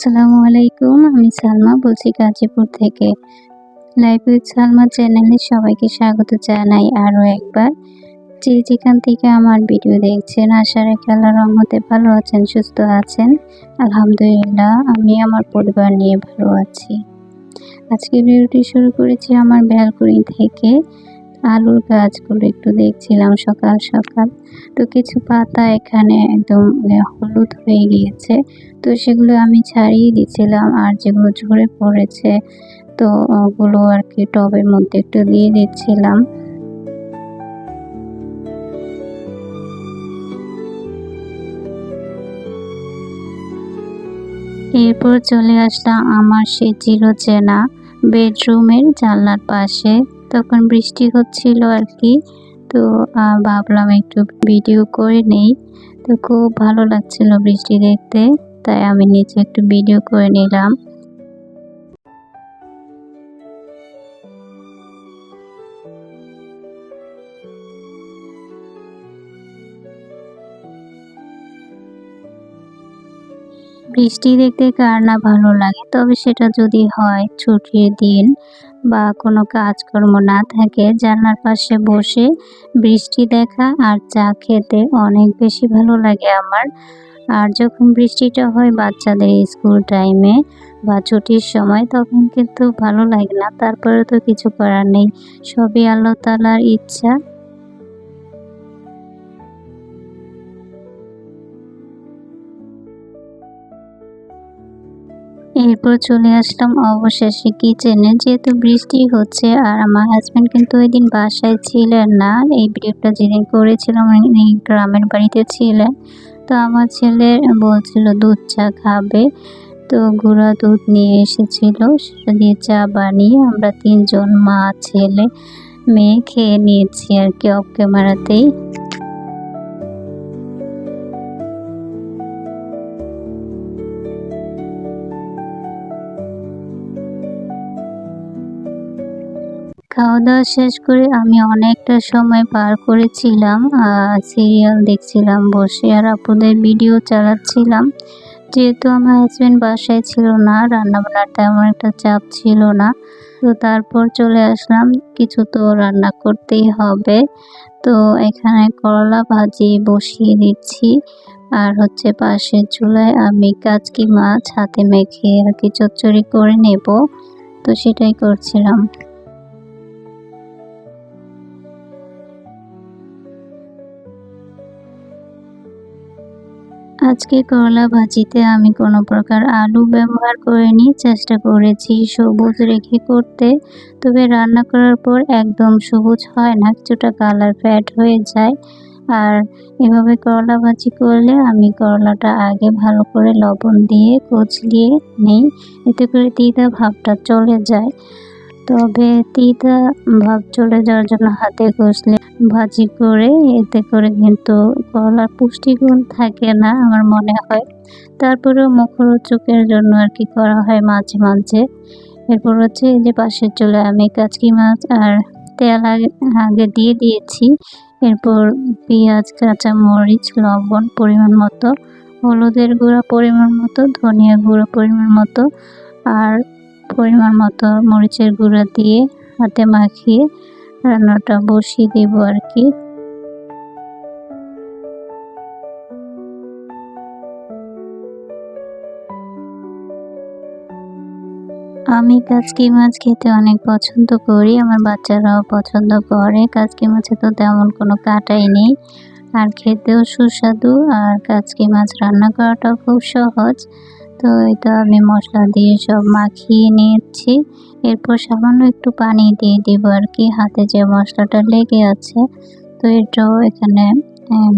আসসালামু আলাইকুম। আমি সালমা বলছি গাজীপুর থেকে। লাইফ উইথ সালমা চ্যানেলে সবাইকে স্বাগত জানাই আরও একবার। যে যেখান থেকে আমার ভিডিও দেখছেন আশা রাখি আল্লাহর রহমতে ভালো আছেন, সুস্থ আছেন। আলহামদুলিল্লাহ আমি আমার পরিবার নিয়ে ভালো আছি। আজকে ভিডিওটি শুরু করেছি আমার ব্যালকনি থেকে। আলুর গাছগুলো একটু দেখছিলাম সকাল সকাল। তো কিছু পাতা এখানে একদম হলুদ হয়ে গিয়েছে, তো সেগুলো আমি ছাড়িয়ে দিচ্ছিলাম। আর যেগুলো ঝরে পড়েছে তো ওগুলো আর কি টবের মধ্যে একটু দিয়ে দিচ্ছিলাম। এরপর চলে আসলাম আমার সে চিরচেনা বেডরুমের জানলার পাশে। তখন বৃষ্টি হচ্ছিল আর কি, তো ভাবলাম একটু ভিডিও করে নেই। তো খুব ভালো লাগছিল বৃষ্টি দেখতে, তাই আমি নিচে একটু ভিডিও করে নিলাম। বৃষ্টি দেখতে কার না ভালো লাগে, তবে সেটা যদি হয় ছুটির দিন বা কোনো কাজকর্ম না থাকে, জানলার পাশে বসে বৃষ্টি দেখা আর চা খেতে অনেক বেশি ভালো লাগে আমার। আর যখন বৃষ্টিটা হয় বাচ্চাদের স্কুল টাইমে বা ছুটির সময়, তখন কিন্তু ভালো লাগে না, তারপরে তো কিছু করার নেই, সবই আল্লাহ তাআলার ইচ্ছা। এরপর চলে আসলাম অবশেষে কিচেনে, যেহেতু বৃষ্টি হচ্ছে আর আমার হাজব্যান্ড কিন্তু ওই দিন বাসায় ছিলেন না। এই ভিডিওটা যেদিন করেছিলাম উনি গ্রামের বাড়িতে ছিলেন। তো আমার ছেলে বলছিল দুধ চা খাবে, তো গুঁড়া দুধ নিয়ে এসেছিল, সেটা দিয়ে চা বানিয়ে আমরা তিনজন, মা ছেলে মেয়ে খেয়ে নিয়েছি আর কি অফ ক্যামেরাতেই। খাওয়া দাওয়া শেষ করে আমি অনেকটা সময় পার করেছিলাম, সিরিয়াল দেখছিলাম বসে আর আপুদের ভিডিও চালাচ্ছিলাম। যেহেতু আমার হাজব্যান্ড বাসায় ছিল না, রান্নাবান্নার তেমন একটা চাপ ছিল না, তো তারপর চলে আসলাম, কিছু তো রান্না করতেই হবে। তো এখানে করলা ভাজি বসিয়ে দিচ্ছি, আর হচ্ছে পাশের চুলায় আমি কাচকি মাছ হাতে মেখে আর কি চচ্চড়ি করে নেব, তো সেটাই করছিলাম। আজকে করলা ভাজিতে আমি কোনো প্রকার আলু ব্যবহার করিনি, চেষ্টা করেছি সবুজ রেখে করতে, তবে রান্না করার পর একদম সবুজ হয় না, কিছুটা কালার ফ্যাড হয়ে যায়। আর এভাবে করলা ভাজি করলে আমি করলাটা আগে ভালো করে লবণ দিয়ে কচলিয়ে নেই, এতে করে তিতা ভাবটা চলে যায়। তবে তিতা ভাব চলে যাওয়ার জন্য হাতে ঘষলে ভাজি করে, এতে করে কিন্তু করলার পুষ্টিগুণ থাকে না আমার মনে হয়। তারপরেও মুখরোচকের জন্য আর কি করা হয় মাঝে মাঝে। এরপর হচ্ছে এই যে পাশের চুলায় আমি কাচকি মাছ আর তেল আগে দিয়ে দিয়েছি। এরপর পেঁয়াজ, কাঁচামরিচ, লবণ পরিমাণ মতো, হলুদের গুঁড়া পরিমাণ মতো, ধনিয়া গুঁড়ো পরিমাণ মতো, আর পরিমাণ মতো মরিচের গুঁড়া দিয়ে হাতে মাখিয়ে রান্নাটা বসিয়ে দেব আর কি। আমি কাচকি মাছ খেতে অনেক পছন্দ করি, আমার বাচ্চারাও পছন্দ করে। কাচকি মাছে তো তেমন কোনো কাঁটাই নেই, আর খেতেও সুস্বাদু, আর কাচকি মাছ রান্না করাটাও খুব সহজ। তো এটা আমি মশলা দিয়ে সব মাখিয়ে নিয়েছি। এরপর সামান্য একটু পানি দিয়ে দিব আর কি, হাতে যে মশলাটা লেগে আছে তো এটাও এখানে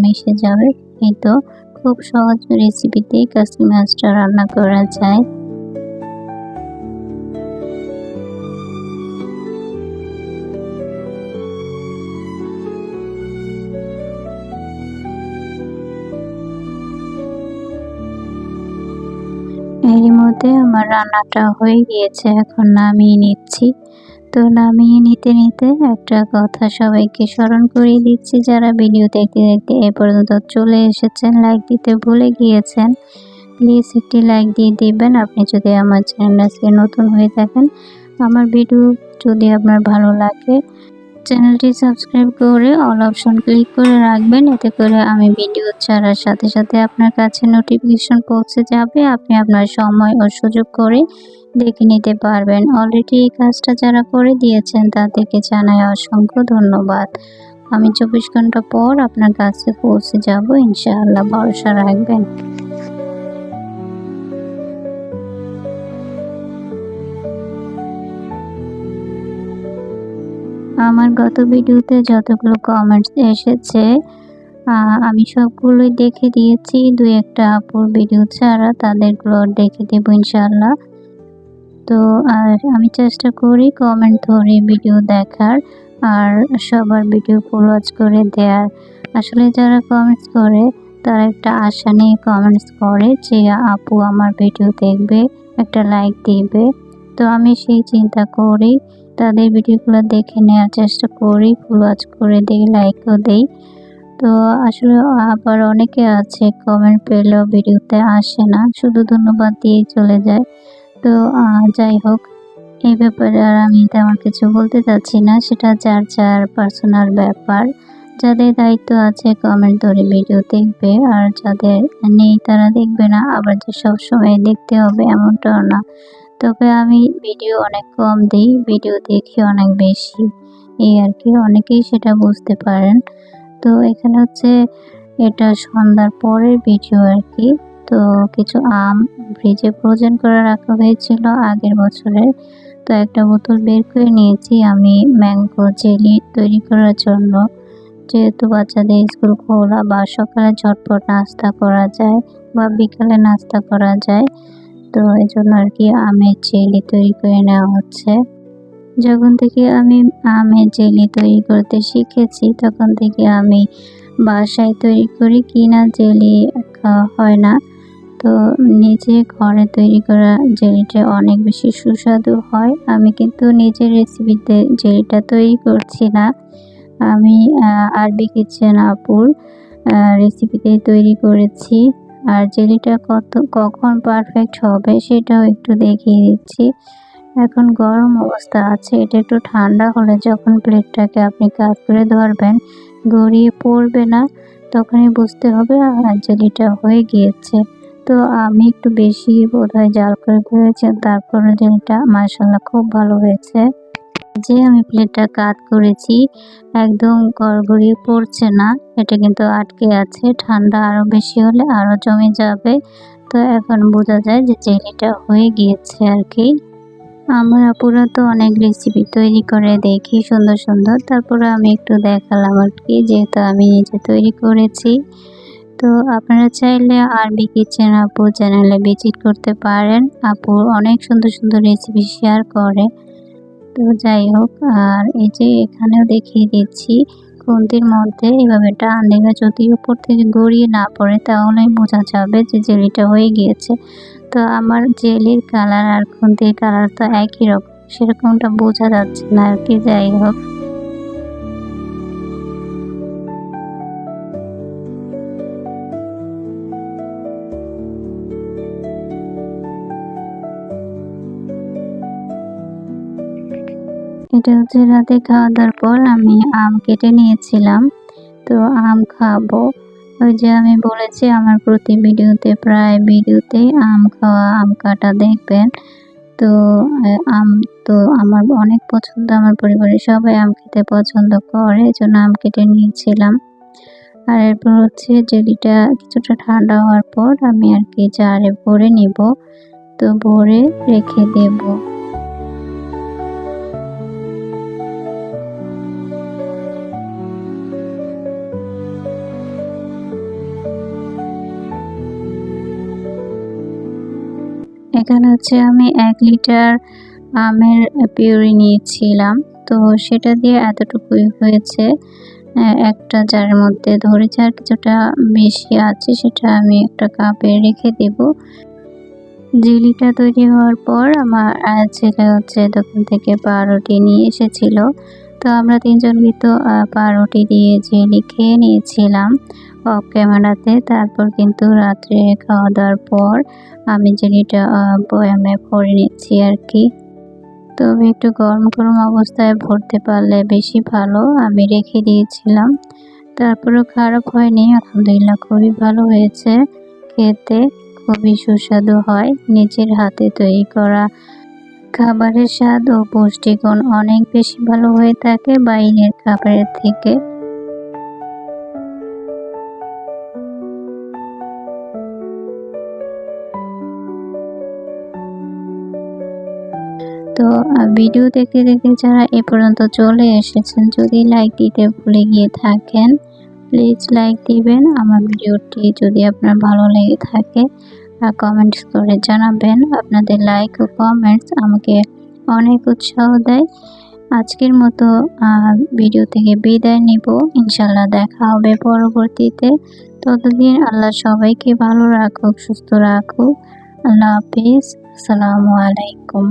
মিশে যাবে। এই তো খুব সহজ রেসিপিতেই কাচকি মাছটা রান্না করা যায়। এরই মধ্যে আমার রান্নাটা হয়ে গিয়েছে, এখন নামিয়ে নিচ্ছি। তো নামিয়ে নিতে নিতে একটা কথা সবাইকে স্মরণ করিয়ে দিচ্ছি, যারা ভিডিও দেখতে দেখতে এ পর্যন্ত চলে এসেছেন, লাইক দিতে ভুলে গিয়েছেন, প্লিজ একটি লাইক দিয়ে দিবেন আপনি যদি আমার চ্যানেলে আজকে নতুন হয়ে থাকেন। আমার ভিডিও যদি আপনার ভালো লাগে চ্যানেলটি সাবস্ক্রাইব করে অল অপশন ক্লিক করে রাখবেন, এতে করে আমি ভিডিও ছাড়ার সাথে সাথে আপনার কাছে নোটিফিকেশন পৌঁছে যাবে। আপনি আপনার সময় ও সুযোগ করে দেখে নিতে পারবেন। অলরেডি এই কাজটা যারা করে দিয়েছেন তাদেরকে জানাই অসংখ্য ধন্যবাদ। আমি 24 ঘন্টা পর আপনার কাছে পৌঁছে যাব ইনশাআল্লাহ, ভরসা রাখবেন। আমার গত ভিডিওতে যতগুলো কমেন্টস এসেছে আমি সবগুলোই দেখে দিয়েছি। ২-১টা আপুর ভিডিও ছাড়া তাদেরগুলো দেখে দেব ইনশাআল্লাহ। তো আমি চেষ্টা করি কমেন্ট ধরে ভিডিও দেখার আর সবার ভিডিও ফুল ওয়াচ করে দেওয়ার। আসলে যারা কমেন্টস করে তারা একটা আশা নিয়ে কমেন্টস করে যে আপু আমার ভিডিও দেখবে, একটা লাইক দিবে। তো আমি সেই চিন্তা করেই তাদের ভিডিওগুলো দেখে নেওয়ার চেষ্টা করি, ফুল ওয়াচ করে দেই, লাইকও দেই। তো আসলে আবার অনেকে আছে কমেন্ট পেলেও ভিডিওতে আসে না, শুধু ধন্যবাদ দিয়েই চলে যায়। তো যাই হোক, এই ব্যাপারে আর আমি তেমন কিছু বলতে চাচ্ছি না, সেটা যার যার পার্সোনাল ব্যাপার। যাদের দায়িত্ব আছে কমেন্ট ধরে ভিডিও দেখবে আর যাদের নেই তারা দেখবে না, আবার যে সবসময় দেখতে হবে এমনটাও না। তবে আমি ভিডিও অনেক কম দিই, ভিডিও দেখি অনেক বেশি, এই আর কি। অনেকেই সেটা বুঝতে পারেন। তো এখানে হচ্ছে এটা সন্ধ্যার পরের ভিডিও আর কি। তো কিছু আম ফ্রিজে ফ্রোজেন করে রাখা হয়েছিল আগের বছরের। তো একটা বোতল বের করে নিয়েছি আমি ম্যাঙ্গো জেলি তৈরি করার জন্য। যেহেতু বাচ্চাদের স্কুল খোলা বা সকালে ঝটপট নাস্তা করা যায় বা বিকালে নাস্তা করা যায়, তো এজন্য আর কি আমের জেলি তৈরি করে নেওয়া হচ্ছে। যখন থেকে আমি আমের জেলি তৈরি করতে শিখেছি তখন থেকে আমি বাসায় তৈরি করি, কিনা জেলি খাওয়া হয় না। তো নিজে ঘরে তৈরি করা জেলিটা অনেক বেশি সুস্বাদু হয়। আমি কিন্তু নিজের রেসিপিতে জেলিটা তৈরি করছি না, আমি আরবি কিচেন আপুর রেসিপিতে তৈরি করেছি। আর জেলিটা কখন পারফেক্ট হবে সেটাও একটু দেখিয়ে দিচ্ছি। এখন গরম অবস্থা আছে, এটা একটু ঠান্ডা হলে যখন প্লেটটাকে আপনি কাত করে ধরবেন গড়িয়ে পড়বে না, তখনই বুঝতে হবে জেলিটা হয়ে গিয়েছে। তো আমি একটু বেশি বোধহয় জাল করে ফেলেছি, তারপরে জেলিটা মাশাআল্লাহ খুব ভালো হয়েছে। যে আমি প্লেটটা কাত করেছি একদম গড়গড়িয়ে পড়ছে না, এটা কিন্তু আটকে আছে। ঠান্ডা আরও বেশি হলে আরও জমে যাবে। তো এখন বোঝা যায় যে জেলিটা হয়ে গিয়েছে আর কি। আমার আপুরা তো অনেক রেসিপি তৈরি করে দেখি সুন্দর সুন্দর, তারপরে আমি একটু দেখালাম আর কি, যেহেতু আমি নিজে তৈরি করেছি। তো আপনারা চাইলে আরবি কিচেন আপু চ্যানেলে ভিজিট করতে পারেন, আপু অনেক সুন্দর সুন্দর রেসিপি শেয়ার করে। তো যাই হোক, আর এই যে এখানেও দেখিয়ে দিচ্ছি খুন্তির মধ্যে এভাবে টান দিলে যদি উপর থেকে গড়িয়ে না পড়ে তাহলেই বোঝা যাবে যে জেলিটা হয়ে গিয়েছে। তো আমার জেলির কালার আর খুন্তির কালার তো একই রকম, সেরকমটা বোঝা যাচ্ছে না আর কি। যাই হোক, এটা হচ্ছে রাতে খাওয়া দাওয়ার পর আমি আম কেটে নিয়েছিলাম। তো আম খাবো। ওই যে আমি বলেছি আমার প্রতি ভিডিওতে প্রায় ভিডিওতেই আম খাওয়া, আম কাটা দেখবেন। তো আম তো আমার অনেক পছন্দ, আমার পরিবারের সবাই আম খেতে পছন্দ করে, এজন্য আম কেটে নিয়েছিলাম। আর এরপর হচ্ছে জেলিটা কিছুটা ঠান্ডা হওয়ার পর আমি আর কি জারে ভরে নিব। তো ভরে রেখে দেব। এখানে হচ্ছে আমি ১ লিটার আমের পিউরি নিয়েছিলাম। তো সেটা দিয়ে এতটুকুই হয়েছে। একটা জারের মধ্যে ধরেছি, আর কিছুটা বেশি আছে সেটা আমি একটা কাপে রেখে দেব। জেলিটা তৈরি হওয়ার পর আমার ছেলে হচ্ছে দোকান থেকে পাউরুটি নিয়ে এসেছিল। তো আমরা ৩ জন কিন্তু পাউরুটি দিয়ে জেলি খেয়ে নিয়েছিলাম। অফ ক্যামেরাতে। তারপর কিন্তু রাত্রে খাওয়া দাওয়ার পর আমি যেটা বয়ামে ভরে নিচ্ছি আরকি। তবে একটু গরম, গরম অবস্থায় ভরতে পারলে বেশি ভালো। আমি রেখে দিয়েছিলাম। তারপরেও খারাপ হয়নি। আলহামদুলিল্লাহ খুবই ভালো হয়েছে। খেতে খুবই সুস্বাদু হয়। নিজের হাতে তৈরি করা খাবারের স্বাদ ও পুষ্টিগুণ অনেক বেশি ভালো হয়ে থাকে বাইরের খাবারের থেকে। তো ভিডিও দেখতে, দেখতে যারা এ পর্যন্ত চলে এসেছেন, যদি লাইক দিতে ভুলে গিয়ে থাকেন, প্লিজ লাইক দিবেন। আমার ভিডিওটি যদি আপনার ভালো লেগে থাকে কমেন্টস করে জানাবেন। আপনাদের লাইক ও কমেন্টস আমাকে অনেক উৎসাহ দেয়। আজকের মতো ভিডিও থেকে বিদায় নিব। ইনশাআল্লাহ দেখা হবে পরবর্তীতে। ততদিন আল্লাহ সবাইকে ভালো রাখুক, সুস্থ রাখুক। আল্লাহ হাফেজ। আসসালামু আলাইকুম।